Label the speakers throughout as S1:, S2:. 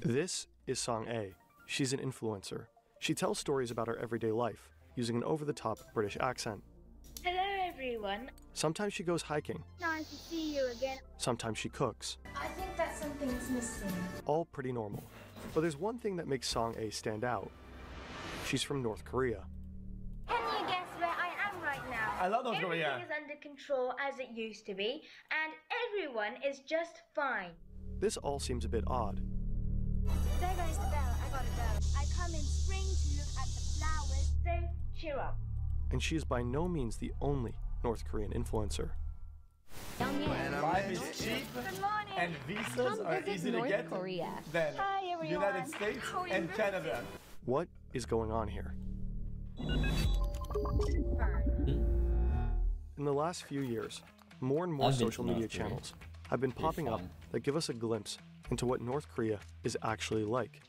S1: This is Song A. She's an influencer. She tells stories about her everyday life using an over-the-top British accent.
S2: Hello everyone.
S1: Sometimes she goes hiking.
S2: Nice to see you again.
S1: Sometimes she cooks.
S3: I think that something's missing.
S1: All pretty normal. But there's one thing that makes Song A stand out. She's from North Korea.
S2: Can you guess where I am right now?
S4: I love North Korea.
S2: Everything is under control as it used to be, and everyone is just fine.
S1: This all seems a bit odd.
S2: There goes the bell. I gotta go. I come in spring to look at the flowers, so cheer up.
S1: And she is by no means the only North Korean influencer.
S4: Life is cheap
S2: Good morning.
S4: and visas are easy to get than
S2: Hi, everyone.
S4: United States and Canada.
S1: What is going on here? In the last few years, more and more
S5: I've been
S1: social
S5: to
S1: media
S5: North Korea.
S1: channels have been popping up
S5: fun.
S1: that give us a glimpse into what North Korea is actually like.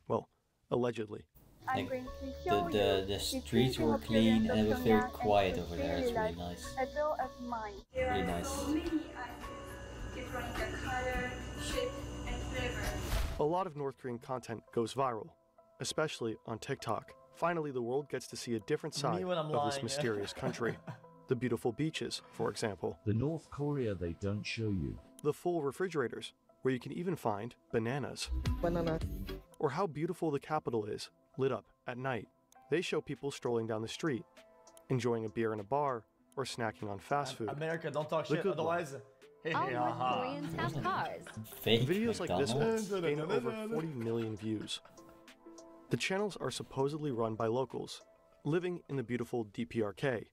S1: Well, allegedly.
S2: I'm
S5: Like,
S2: going to show
S5: The
S2: you
S5: streets were
S2: beautiful
S5: clean
S2: appearance
S5: and it
S2: of
S5: was very
S2: Pyongyang,
S5: quiet
S2: and
S5: over there. It's really
S2: like
S5: nice.
S2: a girl of mine.
S5: Really nice.
S3: Different color, shape, and flavor.
S1: A lot of North Korean content goes viral, especially on TikTok. Finally, the world gets to see a different side
S4: when I'm
S1: of this
S4: lying.
S1: mysterious country. The beautiful beaches, for example.
S6: The North Korea they don't show you.
S1: The full refrigerators, where you can even find bananas.
S7: Banana.
S1: Or how beautiful the capital is, lit up at night. They show people strolling down the street, enjoying a beer in a bar, or snacking on fast food.
S4: America, don't talk
S1: The
S4: shit,
S1: good
S4: otherwise. Hey,
S8: All
S4: hey,
S8: North
S4: haha.
S8: Koreans have cars.
S5: Fake
S1: Videos like this
S5: McDonald's.
S1: one gain over 40 million views. The channels are supposedly run by locals, living in the beautiful DPRK,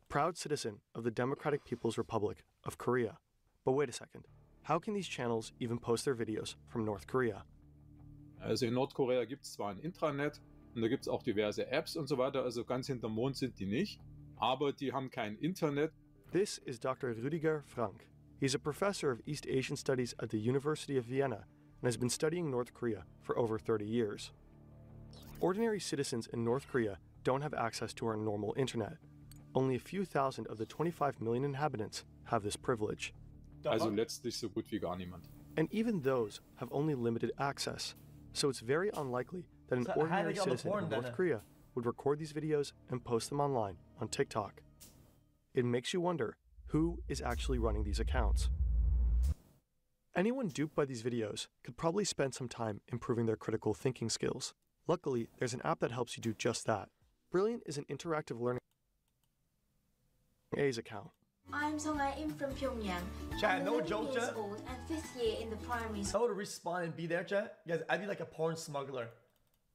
S1: proud citizen of the Democratic People's Republic of Korea. But wait a second, how can these channels even post their videos from North Korea?
S9: Also in Nordkorea gibt es zwar ein Intranet und da gibt es auch diverse Apps und so weiter, also ganz hinterm Mond sind die nicht, aber die haben kein Internet.
S1: This is Dr. Rüdiger Frank. He's a professor of East Asian Studies at the University of Vienna and has been studying North Korea for over 30 years. Ordinary citizens in North Korea don't have access to our normal internet. Only a few thousand of the 25 million inhabitants have this privilege.
S9: Also letztlich so gut wie gar niemand.
S1: And even those have only limited access. So it's very unlikely that an
S4: So how do they
S1: ordinary
S4: get all the
S1: citizen
S4: porn
S1: in
S4: then?
S1: North Korea would record these videos and post them online on TikTok. It makes you wonder, who is actually running these accounts? Anyone duped by these videos could probably spend some time improving their critical thinking skills. Luckily, there's an app that helps you do just that. Brilliant is an interactive learning A's account.
S3: I'm Song A-in from Pyongyang.
S4: Chat,
S3: I'm
S4: no
S3: 11
S4: joke,
S3: years
S4: chat.
S3: old and 5th year in the primary
S4: If I
S3: school.
S4: were to respawn and be there, chat, guys, I'd be like a porn smuggler.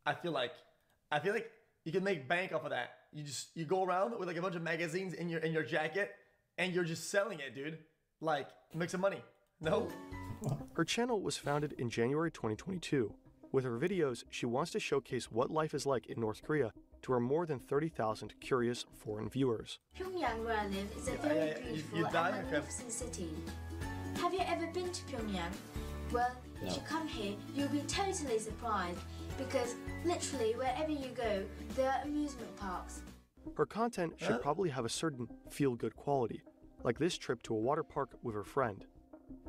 S4: I feel like you can make bank off of that. You go around with like a bunch of magazines in your jacket, and you're just selling it, dude. Like, make some money. No?
S1: Her channel was founded in January 2022. With her videos, she wants to showcase what life is like in North Korea to her more than 30,000 curious foreign viewers.
S3: Pyongyang, where I live, is a very beautiful
S4: you
S3: and
S4: die, okay.
S3: magnificent city. Have you ever been to Pyongyang? Well, if you come here, you'll be totally surprised because literally wherever you go, there are amusement parks.
S1: Her content should probably have a certain feel-good quality, like this trip to a water park with her friend.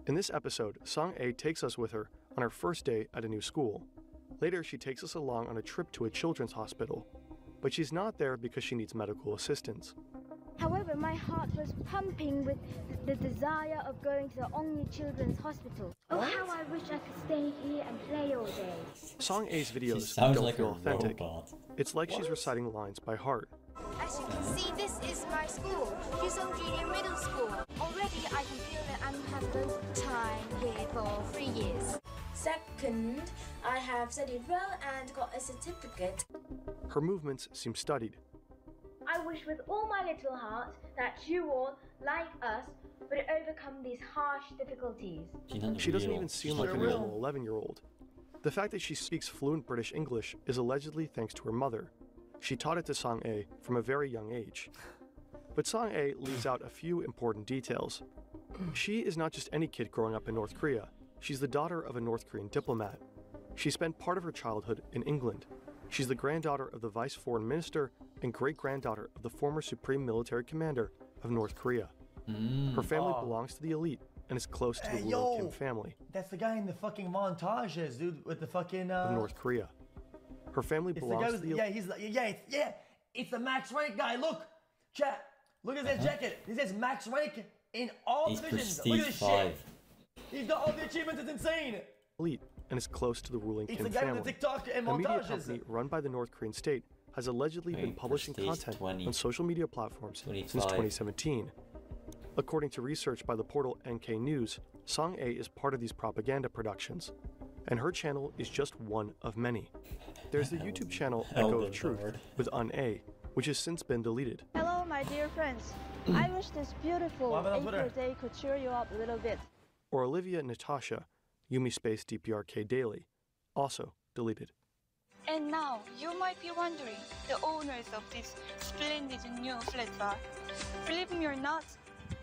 S1: In this episode, Song A takes us with her on her first day at a new school. Later, she takes us along on a trip to a children's hospital, but she's not there because she needs medical assistance.
S2: However, my heart was pumping with the desire of going to the Ongni Children's Hospital. Oh, how I wish I could stay here and play all day.
S1: Song A's
S5: She
S1: videos
S5: sounds
S1: don't
S5: like a
S1: feel authentic.
S5: robot.
S1: It's like she's reciting lines by heart.
S2: As you can see, this is my school, Hyosung Junior Middle School. Already, I can feel that I have good time here for 3 years.
S3: Second, I have studied well and got a certificate.
S1: Her movements seem studied.
S2: I wish with all my little heart that you all, like us, would overcome these harsh difficulties.
S1: She doesn't even
S5: She's
S1: seem
S5: not
S1: like a
S5: real.
S1: normal 11-year-old. The fact that she speaks fluent British English is allegedly thanks to her mother. She taught it to Song A from a very young age. But Song A leaves out a few important details. She is not just any kid growing up in North Korea. She's the daughter of a North Korean diplomat. She spent part of her childhood in England. She's the granddaughter of the Vice Foreign Minister and great-granddaughter of the former Supreme Military Commander of North Korea. Her family belongs to the elite and is close to the
S4: Hey,
S1: ruling
S4: yo!
S1: Kim family
S4: That's the guy in the fucking montages, dude, with the fucking
S1: of North Korea. Her family
S4: It's the guy
S1: belongs
S4: with
S1: to the
S4: yeah, he's like it's the Max Rennick guy. Look, chat. Look at that jacket. This says Max Rennick in all
S5: He's
S4: divisions. Look at
S5: Prestige
S4: this
S5: 5.
S4: shit. He's got all the achievements. It's insane.
S1: elite and is close to the ruling
S4: It's
S1: Kim
S4: the guy
S1: family.
S4: with the TikTok and
S1: A media
S4: montages.
S1: company run by the North Korean state has allegedly been
S5: Wait,
S1: publishing
S5: Prestige
S1: content
S5: 20.
S1: on social media platforms since
S5: 25.
S1: 2017. According to research by the portal NK News, Song A is part of these propaganda productions, and her channel is just one of many. There's the YouTube channel Echo
S5: Elder
S1: of Truth
S5: Lord.
S1: with Un A, which has since been deleted.
S7: Hello, my dear friends. I wish this beautiful
S4: What happened on
S7: April
S4: Twitter?
S7: day could cheer you up a little bit.
S1: Or Olivia Natasha, Yumi Space DPRK Daily, also deleted.
S8: And now, you might be wondering, the owners of this splendid new flats are. Believe me or not,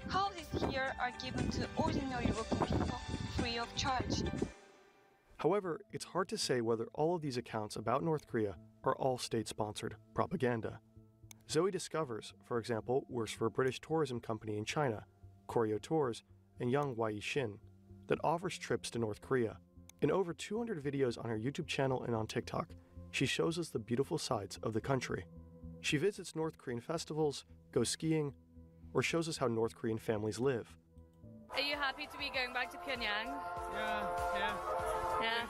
S8: houses here are given to ordinary working people free of charge.
S1: However, it's hard to say whether all of these accounts about North Korea are all state-sponsored propaganda. Zoe discovers, for example, works for a British tourism company in China, Koryo Tours, and Young Wai Shin, that offers trips to North Korea. In over 200 videos on her YouTube channel and on TikTok, she shows us the beautiful sides of the country. She visits North Korean festivals, goes skiing, or shows us how North Korean families live.
S10: Are you happy to be going back to Pyongyang? Yeah.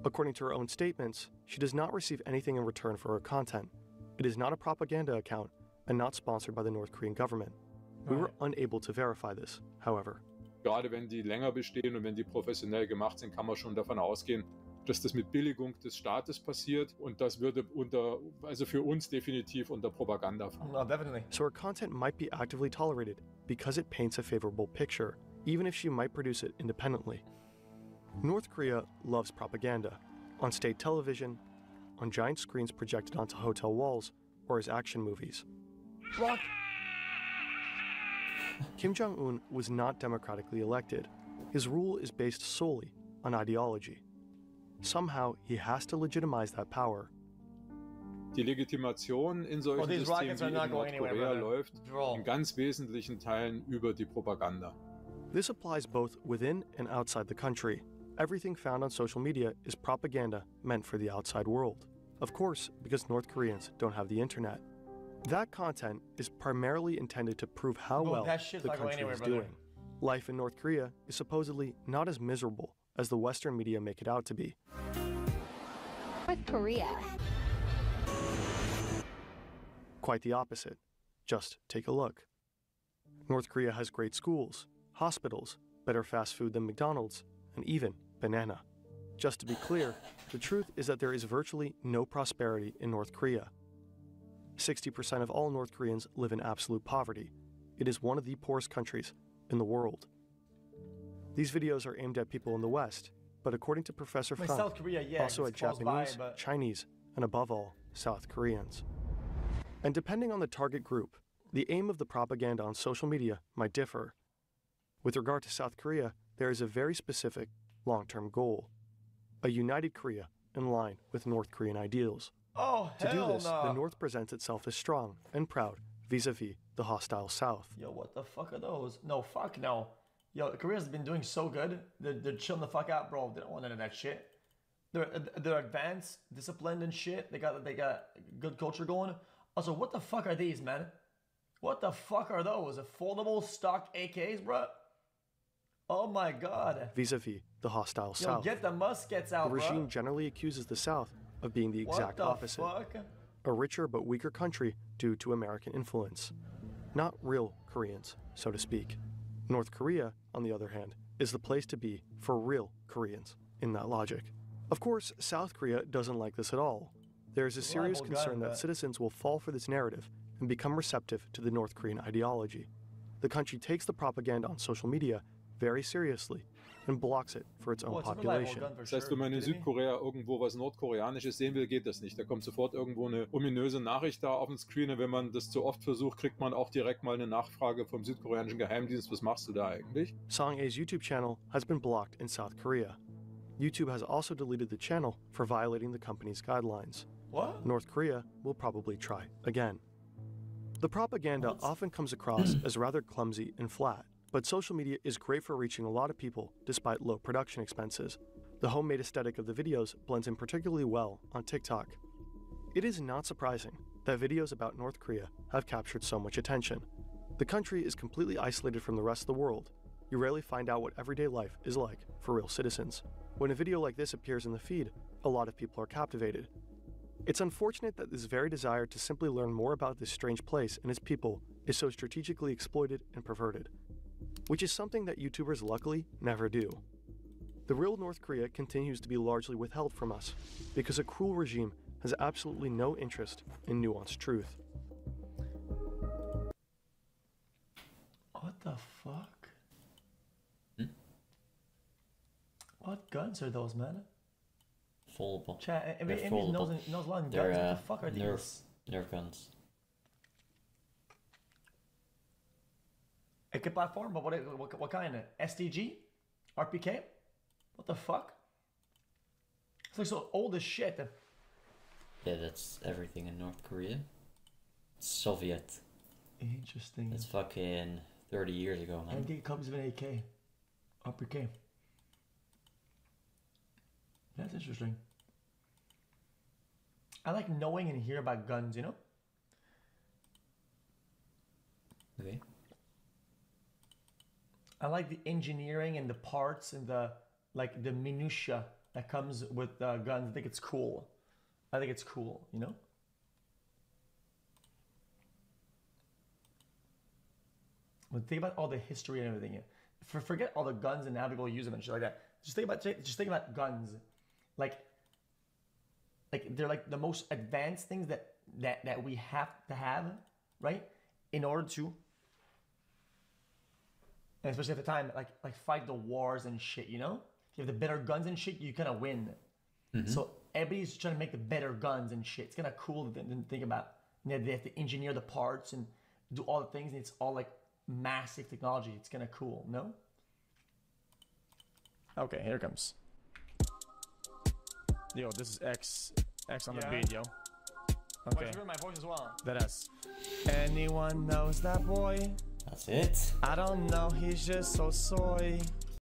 S1: According to her own statements, she does not receive anything in return for her content. It is not a propaganda account and not sponsored by the North Korean government. We were unable to verify this, however.
S9: Gerade wenn die länger bestehen und wenn die professionell gemacht sind, kann man schon davon ausgehen, dass das mit Billigung des Staates passiert, und das würde also für uns definitiv unter Propaganda fallen.
S4: No, definitely.
S1: So her content might be actively tolerated because it paints a favorable picture, even if she might produce it independently. North Korea loves propaganda, on state television, on giant screens projected onto hotel walls, or as action movies.
S4: What?
S1: Kim Jong-un was not democratically elected. His rule is based solely on ideology. Somehow, he has to legitimize that power.
S9: Die Legitimation in solchen
S4: these
S9: Systemen
S4: rockets
S9: wie
S4: are
S9: in
S4: not going
S9: Nordkorea
S4: anywhere, brother.
S9: läuft
S4: Bro.
S9: in ganz wesentlichen Teilen über die Propaganda.
S1: This applies both within and outside the country. Everything found on social media is propaganda meant for the outside world. Of course, because North Koreans don't have the internet. That content is primarily intended to prove how
S4: Bro,
S1: well
S4: that shit's
S1: the
S4: not going
S1: country
S4: anywhere,
S1: is
S4: brother.
S1: doing. Life in North Korea is supposedly not as miserable as the Western media make it out to be.
S11: North Korea.
S1: Quite the opposite. Just take a look. North Korea has great schools, hospitals, better fast food than McDonald's, and even banana. Just to be clear, the truth is that there is virtually no prosperity in North Korea. 60% of all North Koreans live in absolute poverty. It is one of the poorest countries in the world. These videos are aimed at people in the West, but according to Professor
S4: Like
S1: Frank,
S4: South Korea, yeah,
S1: also
S4: it's
S1: at
S4: close by,
S1: Japanese,
S4: but-
S1: Chinese, and above all, South Koreans. And depending on the target group, the aim of the propaganda on social media might differ. With regard to South Korea, there is a very specific, long-term goal: a united Korea in line with North Korean ideals.
S4: Oh,
S1: To do
S4: hell
S1: this,
S4: no.
S1: the North presents itself as strong and proud vis-a-vis the hostile South.
S4: Yo, what the fuck are those? No, fuck no. Yo, Korea's been doing so good. They're chilling the fuck out, bro. They don't want none of that shit. They're advanced, disciplined and shit. They got good culture going. Also, what the fuck are these, man? What the fuck are those? Foldable stock AKs, bro? Oh my god.
S1: Vis-a-vis the hostile
S4: Yo,
S1: South.
S4: get the muskets out,
S1: The
S4: bro.
S1: regime generally accuses the South of being the exact
S4: what the
S1: opposite.
S4: fuck?
S1: A richer but weaker country due to American influence. Not real Koreans, so to speak. North Korea, on the other hand, is the place to be for real Koreans, in that logic. Of course, South Korea doesn't like this at all. There is a serious
S4: Reliable
S1: concern
S4: gun,
S1: that
S4: but-
S1: citizens will fall for this narrative and become receptive to the North Korean ideology. The country takes the propaganda on social media very seriously and blocks it for its own
S4: Oh, it's a reliable
S1: population.
S4: gun for
S9: Das heißt,
S4: sure.
S9: wenn man in
S4: Kidding me?
S9: Südkorea irgendwo was Nordkoreanisches sehen will, geht das nicht. Da kommt sofort irgendwo eine ominöse Nachricht da auf den Screen, und wenn man das zu oft versucht, kriegt man auch direkt mal eine Nachfrage vom südkoreanischen Geheimdienst: Was machst du da eigentlich?
S1: Song A's YouTube channel has been blocked in South Korea. YouTube has also deleted the channel for violating the company's guidelines.
S4: What?
S1: North Korea will probably try again. The propaganda often comes across as rather clumsy and flat, But social media is great for reaching a lot of people despite low production expenses. The homemade aesthetic of the videos blends in particularly well on TikTok. It is not surprising that videos about North Korea have captured so much attention. The country is completely isolated from the rest of the world. You rarely find out what everyday life is like for real citizens. When a video like this appears in the feed, a lot of people are captivated. It's unfortunate that this very desire to simply learn more about this strange place and its people is so strategically exploited and perverted, which is something that YouTubers luckily never do. The real North Korea continues to be largely withheld from us because a cruel regime has absolutely no interest in nuanced truth.
S4: What the fuck? What guns are those, man?
S5: Foldable.
S4: Chat,
S5: They're
S4: Emmy's
S5: foldable.
S4: knows a lot of guns.
S5: They're,
S4: What the fuck are these?
S5: Nerf guns.
S4: AK platform, but what kind? STG? RPK? What the fuck? It's like so old as shit.
S5: Yeah, that's everything in North Korea. It's Soviet.
S4: Interesting.
S5: It's fucking 30 years ago,
S4: I
S5: man.
S4: think it comes with an AK. RPK. That's interesting. I like knowing and hear about guns, you know?
S5: Okay.
S4: I like the engineering and the parts and the like the minutia that comes with guns. I think it's cool. I think it's cool, you know? But think about all the history and everything. Forget all the guns and how people use them and shit like that. Just think about guns. Like they're like the most advanced things that we have to have, right? In order to, and especially at the time, like fight the wars and shit, you know? If you have the better guns and shit, you kind of win. So everybody's trying to make the better guns and shit. It's kind of cool to think about. You know, they have to engineer the parts and do all the things, and it's all like massive technology. It's kind of cool, no? Okay, here it comes. Yo, this is X on the beat, yo. Okay. You heard my voice as well. That is. Anyone knows that boy?
S5: That's it.
S4: I don't know, he's just so soy.